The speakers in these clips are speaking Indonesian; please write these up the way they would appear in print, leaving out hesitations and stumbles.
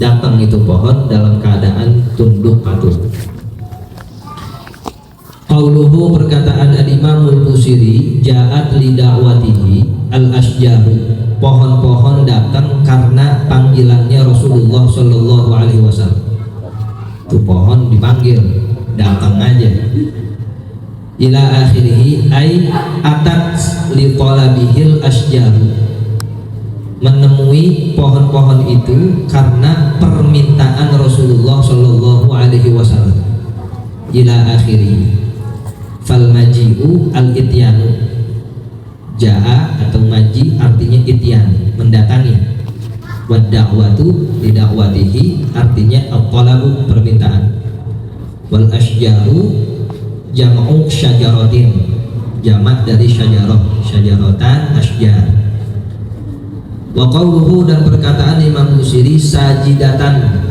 datang itu pohon dalam keadaan tunduk patuh. Qauluhu, perkataan al-Imam al-Busiri, ja'at li da'watihi al-asjaru, pohon-pohon datang karena panggilannya Rasulullah sallallahu alaihi wasallam. Itu pohon dipanggil, datang aja. Ila akhirih ay atat li talabihil asjaru, menemui pohon-pohon itu karena permintaan Rasulullah sallallahu alaihi wasallam. Ila akhirih. Fal maji'u al ityanu, jaa atau maji artinya ityan, mendatangi. Wad da'watu li da'watihi artinya at-talabu, permintaan. Wal asjaru jam'u syajaratin, jamak dari syajarah, syajaratan, asjar. Wa qawluhu, dan perkataan Imam Busiri, sajidatan,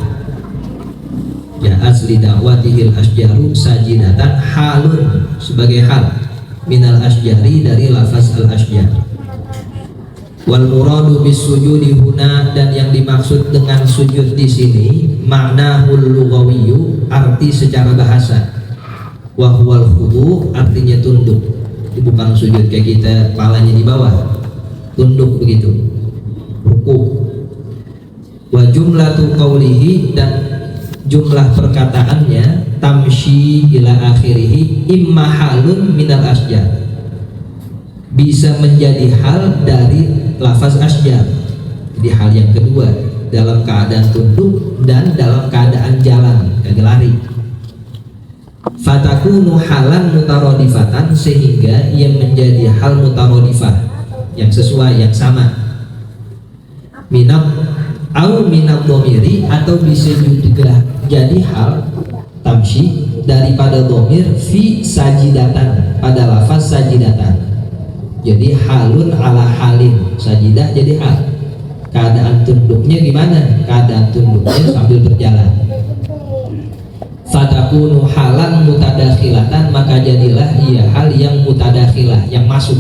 ya asli dakwatihil asjaru sajidatan, halun, sebagai hal, minal asjari, dari lafaz al asjar. Wal muradu bis sujudi huna, dan yang dimaksud dengan sujud di sini maknahul lughawiyyu, arti secara bahasa. Wa huwal khudu, artinya tunduk. Itu bukan sujud kayak kita palanya di bawah, tunduk begitu, ruku. Wa jumlatu qawlihi, dan jumlah perkataannya tamshi ila akhirih imma halun minal asjar, bisa menjadi hal dari lafaz asjar. Jadi hal yang kedua, dalam keadaan tunduk dan dalam keadaan jalan, kagak lari. Fatakunu halan mutarodifatan, sehingga ia menjadi hal mutarodifah, yang sesuai, yang sama. Minab au minab domiri, atau bisa juga jadi hal tamshi daripada domir fi sajidatan, pada lafaz sajidatan. Jadi halun ala halin, sajidah jadi hal. Keadaan tunduknya gimana? Keadaan tunduknya sambil berjalan. Fatakunu halan mutadakhilatan, maka jadilah ia hal yang mutadakhilah, yang masuk.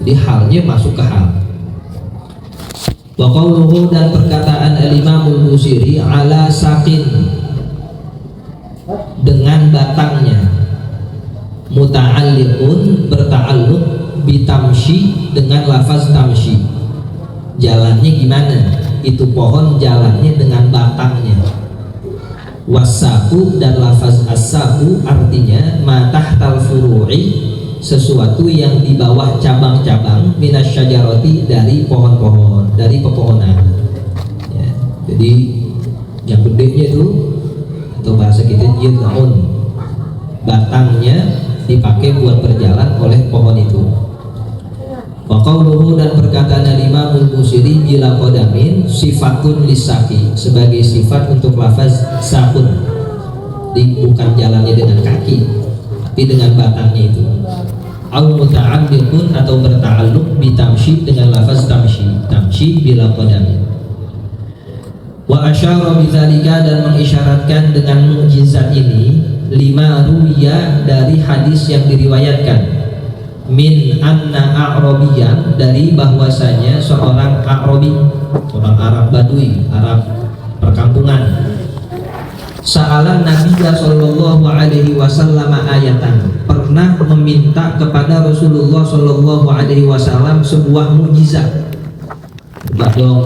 Jadi halnya masuk ke hal. Wa qawluhu, dan perkataan al-Imam al-Busiri, ala saqin, dengan batangnya, muta'alliqun, berta'alluq, bitamshi, dengan lafaz tamshi. Jalannya gimana? Itu pohon jalannya dengan batangnya. Wasaku, dan lafaz as-saku artinya matahtal furu'i, sesuatu yang di bawah cabang-cabang, minasyajarati, dari pohon-pohon, dari pepohonan ya. Jadi yang gedenya itu, atau bahasa kita jir'un, batangnya dipakai buat berjalan oleh pohon itu. Wa qawluhu, dan perkataan Imam al-Busiri, bila qadamin sifatun lisaki, sebagai sifat untuk lafaz sakun. Bukan jalannya dengan kaki, tapi dengan batangnya itu. Au muta'alliqun, atau berta'alluq, bitamshi, dengan lafaz tamshi, tamshi bila qadamin. Wa asyara bidzalika, dan mengisyaratkan dengan mukjizat ini, lima ruwiya, dari hadis yang diriwayatkan, min anna a'rabiyan, dari bahwasanya seorang a'rabi, orang Arab Badui, Arab perkampungan, sa'alan Nabiya sallallahu alaihi wasallam ayatan, pernah meminta kepada Rasulullah sallallahu alaihi wasallam sebuah mukjizat. Coba dong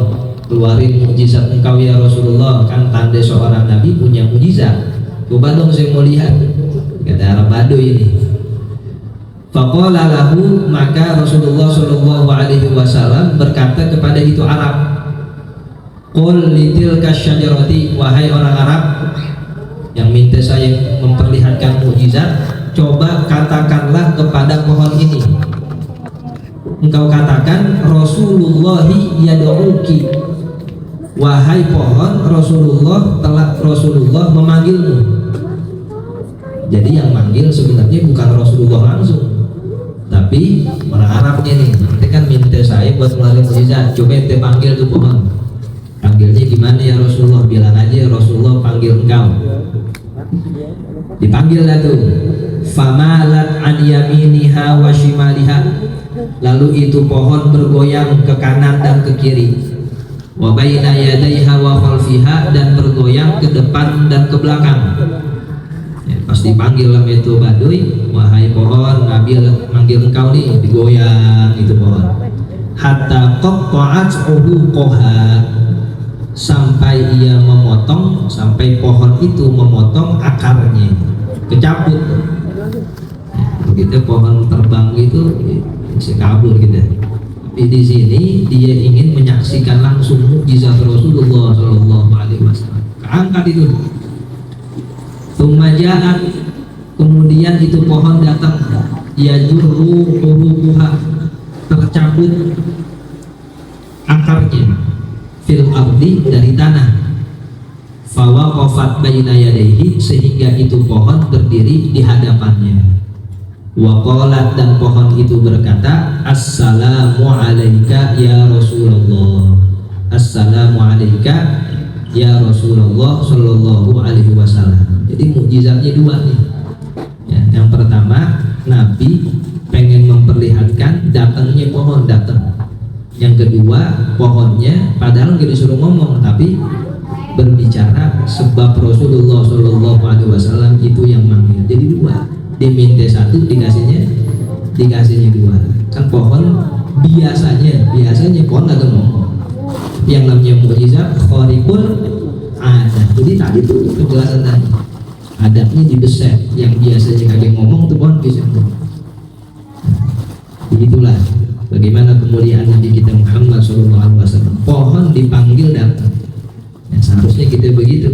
keluarin mukjizat engkau ya Rasulullah, kan tanda seorang nabi punya mukjizat. Coba dong saya mau lihat, kata Arab Badui ini. Faqala lahu, maka Rasulullah sallallahu alaihi wasallam berkata kepada itu Arab, qul litilka syajarati, wahai orang Arab yang minta saya memperlihatkan mukjizat, coba katakanlah kepada pohon ini, engkau katakan Rasulullah yad'uki, wahai pohon, Rasulullah memanggilmu. Jadi yang manggil sebenarnya bukan Rasulullah langsung, tapi orang Arabnya nih. Nanti kan minta saya buat ngeluarin mukjizat, coba ente panggil tuh pohon. Panggilnya gimana ya Rasulullah? Bilang aja Rasulullah panggil engkau. Dipanggil lah tuh. Famalat an yaminiha wa shimaliha, lalu itu pohon bergoyang ke kanan dan ke kiri. wa baina yadayha wa khalfiha, dan bergoyang ke depan dan ke belakang. Ya, pas dipanggil sama itu Baduy, wahai pohon, Nabi manggil engkau nih, digoyang itu pohon. Hatta qatta'at uhuqaha, sampai ia memotong, sampai pohon itu memotong akarnya, kecabut. Ya, begitu pohon terbang itu bisa kabur gitu. Tapi di sini dia ingin menyaksikan langsung mukjizat Rasulullah Shallallahu Alaihi Wasallam. Keangkat itu. Tumajaan, kemudian itu pohon datang, yajurru uruha, tercabut akarnya, fil ardi, dari tanah. Fawaqafat baina yadayhi, sehingga itu pohon berdiri di hadapannya. Waqalat, dan pohon itu berkata, assalamu alaika ya Rasulullah, assalamu alaika ya Rasulullah Sallallahu Alaihi Wasallam. Jadi mukjizatnya dua nih ya, yang pertama Nabi pengen memperlihatkan datangnya pohon datang, yang kedua pohonnya padahal nggak disuruh ngomong tapi berbicara, sebab Rasulullah Sallallahu Alaihi Wasallam itu yang manggil. Jadi dua, diminta satu dikasihnya dua. Kan pohon biasanya pohon agak ngomong, yang namanya mukjizat khariqul adat. Jadi tadi itu penjelasan tadi, adatnya dibeset, yang biasanya kagak ngomong tuh pohon bisa ngomong. Begitulah bagaimana kemuliaan Nabi kita Muhammad SAW. Pohon dipanggil datang. Ya, seharusnya kita begitu.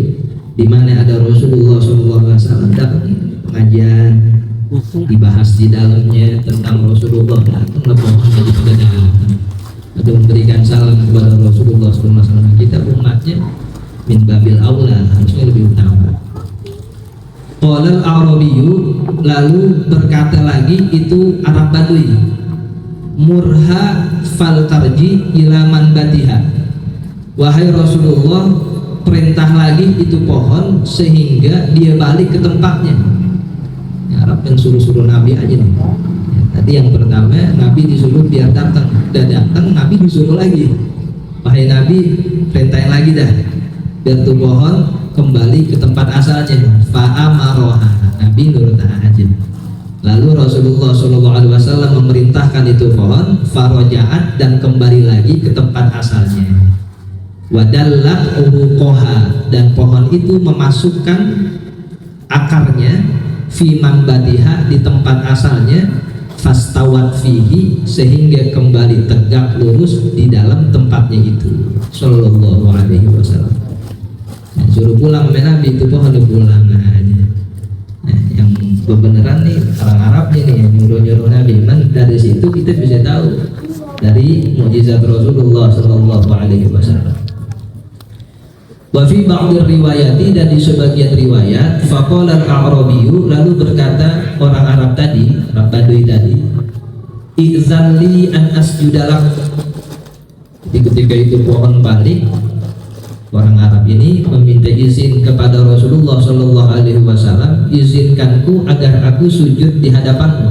Di mana ada Rasulullah SAW datang pengajian, dibahas di dalamnya tentang Rasulullah, datang pohon jadi pada datang atau memberikan salam kepada Rasulullah SAW. Kita umatnya min babil aula, harusnya lebih utama. Qala al-Arabiyyu, lalu berkata lagi itu Arab Baduy, murha fal tarji ila manbatiha, wahai Rasulullah, perintah lagi itu pohon sehingga dia balik ke tempatnya. Ya, Arab yang suruh-suruh Nabi aja nih. Ya, tadi yang pertama Nabi disuruh biar datang, udah datang Nabi disuruh lagi, wahai Nabi perintahin lagi dah biar tuh pohon kembali ke tempat asalnya. Fa'amaroha, Nabi nurut aja. Lalu Rasulullah SAW memerintahkan itu pohon, farojaat, dan kembali lagi ke tempat asalnya. Wadallat uhuqaha, dan pohon itu memasukkan akarnya fi manbatiha, di tempat asalnya, fastawat fihi, sehingga kembali tegak lurus di dalam tempatnya itu. Sallallahu Alaihi Wasallam. Nah, suruh pulang Nabi itu pohon pulang aja. Nah, yang kebenaran nih orang Arabnya nih yang nyuruh Nabi. Dari situ kita bisa tahu dari mukjizat Rasulullah Sallallahu Alaihi Wasallam. Wa fi ba'd riwayati, dan di sebagian riwayat, faqala al-Arabiyyu, lalu berkata orang Arab tadi, Arab Baduy tadi, izalli an asjudalak. Jadi ketika itu pohon balik, orang Arab ini meminta izin kepada Rasulullah Sallallahu Alaihi Wasallam, izinkanku agar aku sujud di hadapanmu.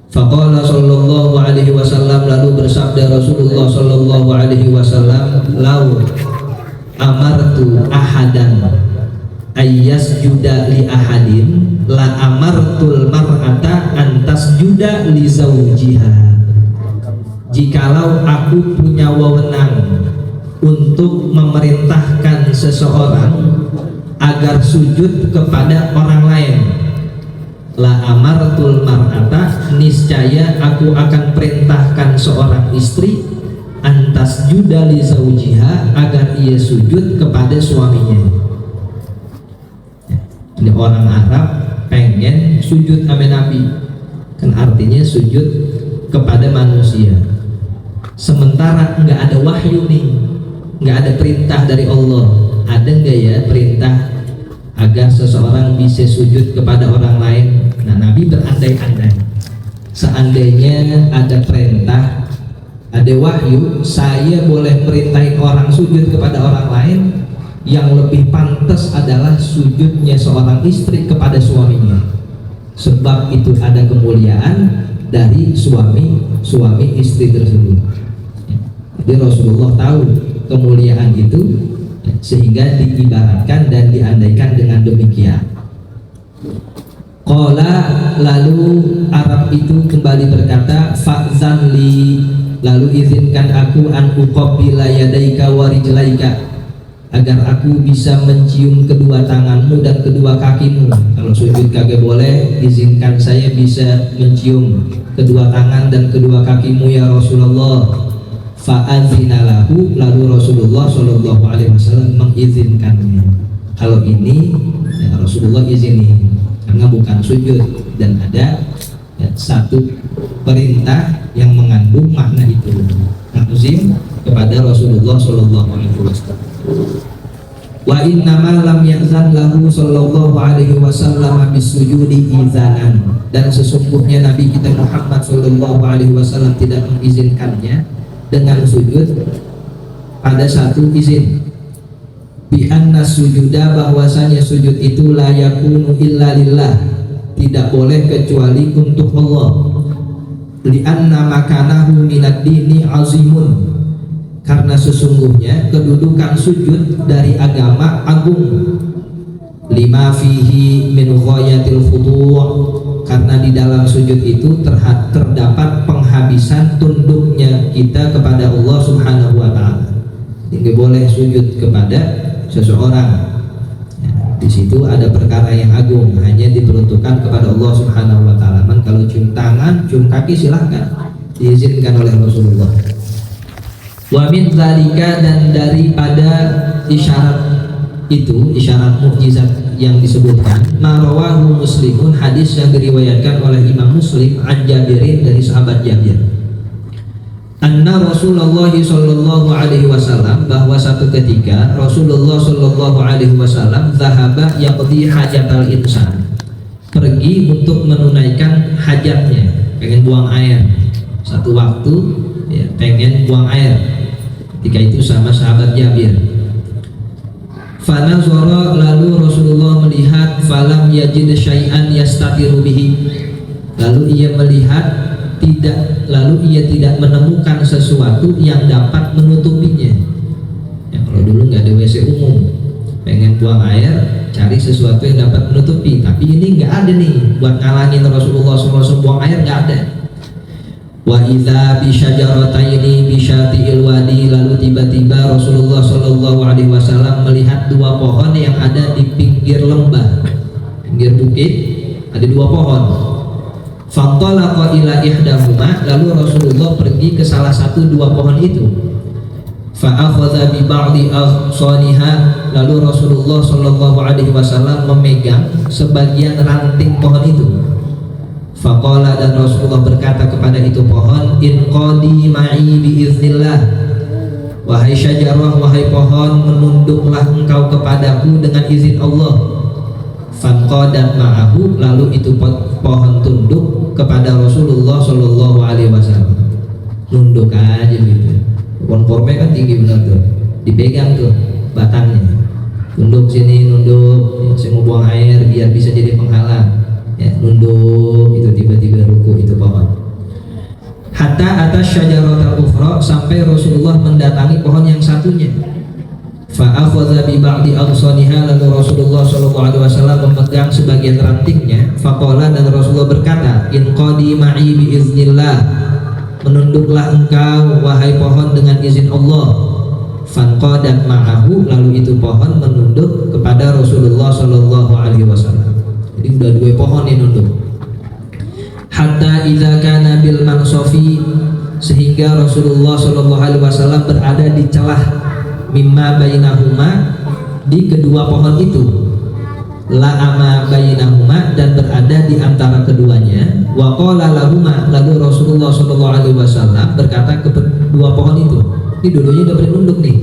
Faqala Sallallahu Alaihi Wasallam, lalu bersabda Rasulullah Sallallahu Alaihi Wasallam, lau amartu ahadan ayyasjuda li ahadin la amartul mar'ata antas juda li zawjiha. Jikalau aku punya wewenang untuk memerintahkan seseorang agar sujud kepada orang lain, la amartul mar'ata, niscaya aku akan perintahkan seorang istri antas juda li zawjiha, agar ia sujud kepada suaminya. Ini orang Arab pengen sujud sama Nabi, kan artinya sujud kepada manusia. Sementara nggak ada wahyu nih, nggak ada perintah dari Allah. Ada nggak ya perintah agar seseorang bisa sujud kepada orang lain? Nah, Nabi berandai-andai, seandainya ada perintah, ada wahyu, saya boleh perintahin orang sujud kepada orang lain, yang lebih pantas adalah sujudnya seorang istri kepada suaminya, sebab itu ada kemuliaan dari suami istri tersebut. Jadi Rasulullah tahu kemuliaan itu, sehingga diibaratkan dan diandaikan dengan demikian. Qala, lalu Arab itu kembali berkata, fa'zan li, lalu izinkan aku an uqabbila yadaika wa rijlaika, agar aku bisa mencium kedua tanganmu dan kedua kakimu. Kalau sujud kagak boleh, izinkan saya bisa mencium kedua tangan dan kedua kakimu ya Rasulullah. Fa'adzina lahu, lalu Rasulullah Shallallahu Alaihi Wasallam mengizinkannya. Kalau ini ya Rasulullah izini, karena bukan sujud dan ada ya, satu perintah yang mengandung makna itu, takzim kepada Rasulullah Shallallahu Alaihi Wasallam. Wa innama lam ya'zan lahu sallallahu alaihi wasallam bisujudi izanan, dan sesungguhnya Nabi kita Muhammad sallallahu alaihi wasallam tidak mengizinkannya dengan sujud ada satu izin, bi anna sujuda, bahwasanya sujud itu la yakunu illa lillah, tidak boleh kecuali untuk Allah. Li anna makanahu minad dini azimun, karena sesungguhnya kedudukan sujud dari agama agung. Lima fihi min ghayatil khudu', karena di dalam sujud itu terdapat penghabisan tunduknya kita kepada Allah Subhanahu wa taala. Tidak boleh sujud kepada seseorang. Ya, di situ ada perkara yang agung, hanya diperuntukkan kepada Allah Subhanahu wa taala. Kalau cium tangan, cium kaki silahkan, diizinkan oleh Rasulullah. Wa min dzalika, dan daripada isyarat itu, isyarat mukjizat yang disebutkan, marawahu Muslimun, hadis yang diriwayatkan oleh Imam Muslim an Jabirin, dari sahabat Jabir, anna Rasulullah sallallahu alaihi wasallam, bahwa satu ketika Rasulullah sallallahu alaihi wasallam zahaba yaqdi hajatal insan, pergi untuk menunaikan hajatnya, pengen buang air satu waktu ya, pengen buang air. Ketika itu sama sahabat Jabir. Fanazara, lalu Rasulullah melihat, falam yajid syai'an yastatiru bihi, lalu ia melihat lalu ia tidak menemukan sesuatu yang dapat menutupinya. Ya, kalau dulu nggak ada WC umum, pengen buang air cari sesuatu yang dapat menutupi, tapi ini nggak ada nih buat ngalangin Rasulullah SAW buang air, nggak ada. Wa idza bi syajarataini bi syati'il wadi, lalu tiba-tiba Rasulullah sallallahu alaihi wasallam melihat dua pohon yang ada di pinggir lembah, pinggir bukit, ada dua pohon. Fantalaqa ila ihdahuma, lalu Rasulullah pergi ke salah satu dua pohon itu. Fa akhadha bi ba'di aghsaniha, lalu Rasulullah sallallahu alaihi wasallam memegang sebagian ranting pohon itu. Faqala, dan Rasulullah berkata kepada itu pohon, inqadi ma'i biiznillah, wahai syajarah, wahai pohon, menunduklah engkau kepadaku dengan izin Allah. Fanqadat ma'ahu, lalu itu pohon tunduk kepada Rasulullah sallallahu alaihi wasallam. Nunduk aja gitu. Pohon korme kan tinggi benar tuh, dipegang tuh batangnya, tunduk sini, nunduk, saya mau buang air biar bisa jadi penghalang. Ya, nunduk, itu tiba-tiba ruku itu pohon. Hatta atas syajaratul ukhra, sampai Rasulullah mendatangi pohon yang satunya. Fa akhadha bi ba'di aghsaniha, lalu Rasulullah sallallahu alaihi wasallam memegang sebagian rantingnya. Faqala, dan Rasulullah berkata, inqadi ma'i bi iznillah, menunduklah engkau wahai pohon dengan izin Allah. Fanqadat ma'ahu, lalu itu pohon menunduk kepada Rasulullah sallallahu alaihi wasallam. Jadi udah dua pohon yang nunduk. Hatta idza kana bil mansofi, sehingga Rasulullah sallallahu alaihi wasallam berada di celah mimma bainahuma, di kedua pohon itu, la ama bainahuma, dan berada di antara keduanya. Wa qala lahuma, lalu Rasulullah sallallahu alaihi wasallam berkata ke kedua pohon itu, ini dulunya udah bernunduk nih,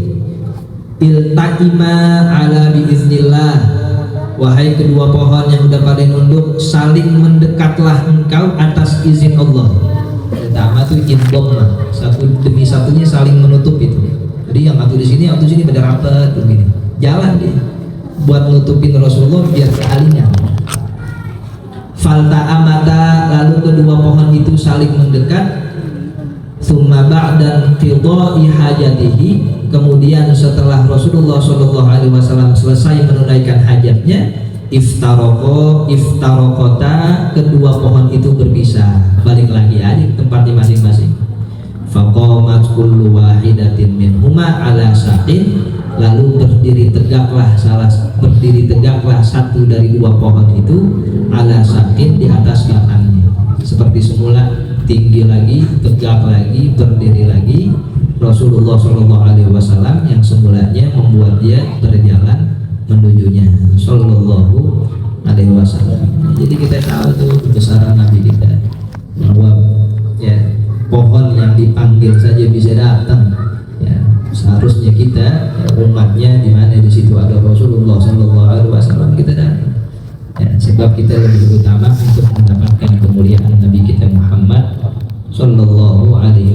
iltaima ala biiznillah, wahai kedua pohon yang udah pada nunduk, saling mendekatlah engkau atas izin Allah. Pertama tuh indom, satu demi satunya saling menutup itu. Jadi yang satu di sini, yang satu di sini pada rapat begini. Jalan dia buat nutupin Rasulullah biar kealingan. Falta amata, lalu kedua pohon itu saling mendekat. Summa ba'da qidha'i hajatihi, kemudian setelah Rasulullah Shallallahu Alaihi Wasallam selesai menunaikan hajatnya, iftarokota, kedua pohon itu berpisah, balik lagi di tempatnya masing-masing. Faqamat kullu wahidatin minhuma ala saqin, lalu berdiri tegaklah satu dari dua pohon itu ala saqin, di atas batangnya, seperti semula, tinggi lagi, tegak lagi, berdiri lagi. Rasulullah Shallallahu Alaihi Wasallam yang semulanya membuat dia berjalan menujunya, Shallallahu Alaihi Wasallam. Jadi kita tahu tuh kebesaran Nabi kita, bahwa ya pohon yang dipanggil saja bisa datang. Ya, seharusnya kita ya, umatnya di mana di situ ada Rasulullah Shallallahu Alaihi Wasallam, kita datang. Ya, sebab kita lebih utama untuk mendapatkan kemuliaan Nabi kita Muhammad Sallallahu Alaihi